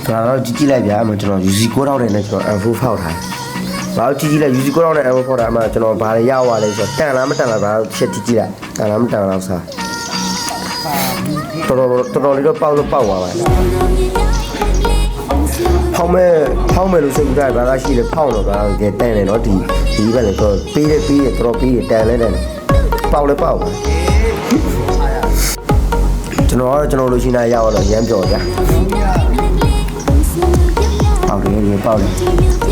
တော့ကြည့်လိုက်ဗျာအမကျွန်တော် UC 9000နဲ့ကျွန်တော် M4 ဖောက်ထားဘာလို့ကြည့်လိုက် UC 9000နဲ့ M4 ဖောက်ထားအမကျွန်တော်ဘာတွေရသွားလဲဆိုတော့တန်လားမတန်လားဘာလို့ချက်ကြည့်လိုက်တန်လားမတန်လားစားတော်တော်လေးတော့ပေါက်လို့ပေါက်သွားပါဖောက်မယ်လို့စိတ်ကူးတာဘာသာရှိလဲဖောက်တော့ဘာလို့တန်တယ်နော်ဒီဘက်လည်းတော့ပေးတယ်တော်ပေးတယ်တန်လဲတန်ပေါက်လဲပေါက်ပါကျွန်တော်လိုရှိနေရတော့ရမ်းပြောကြပေါက်တယ်ပေါက်တယ်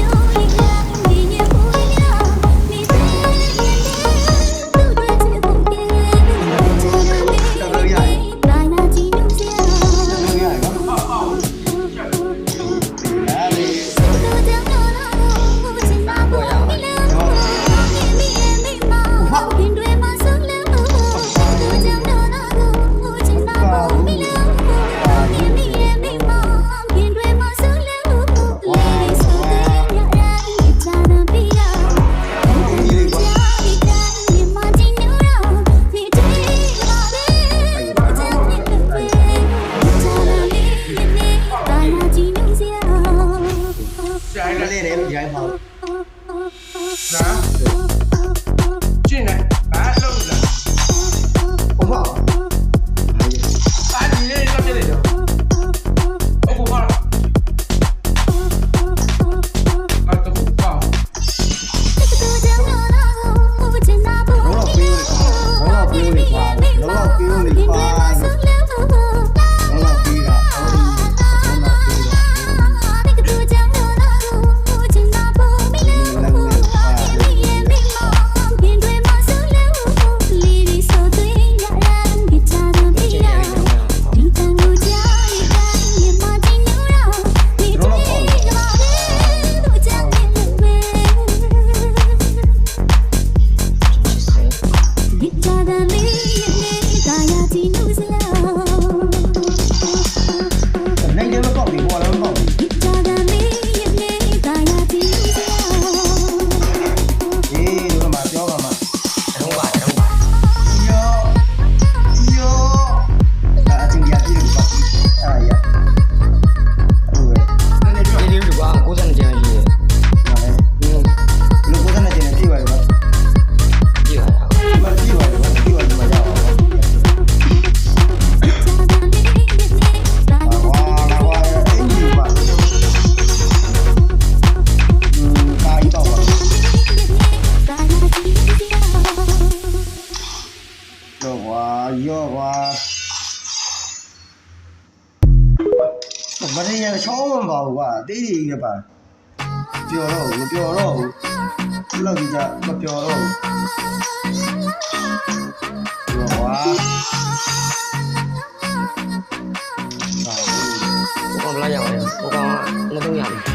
မရရချောင်းမပါဘူးကွာတေးကြီးရပါပျော်တော့ဘူးလောက်ကြမပျော်တော့ဘူးဝါဘာလာရအောင်ဟိုကောင်မတော့ရတယ်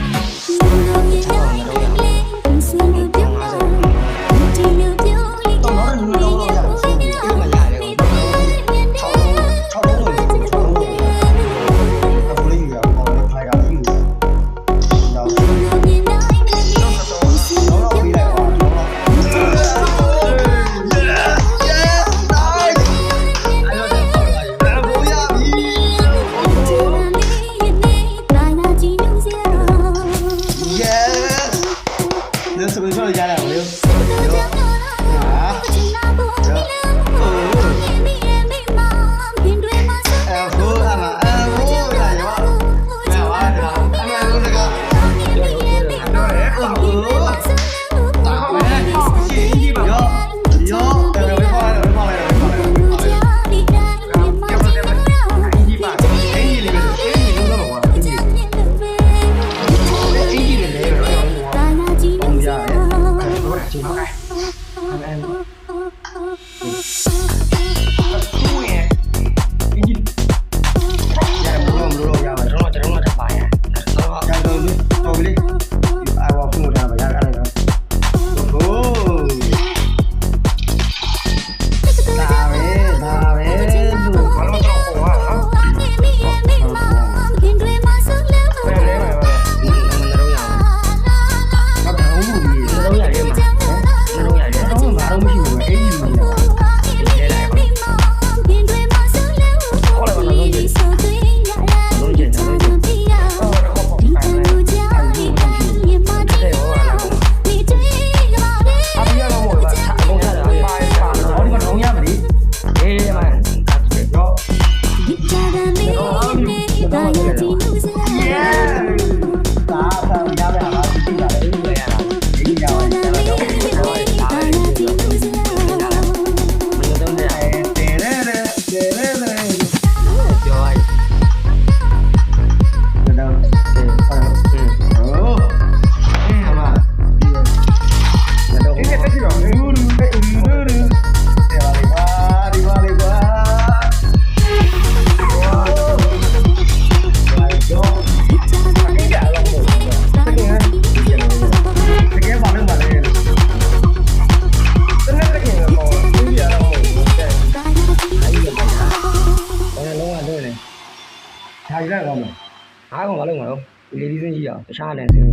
အားကောင်မလုပ်မှာတော့ဒီလေးလေးစင်းကြီးအောင်တခြားလည်းစင်း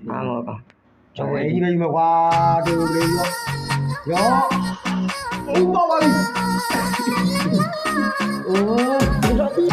အားမောကောင်ကျော်ဝဲ ကြီးပဲယူမကွာတူလေးရောဟုတ်ပါပါပြီအိုး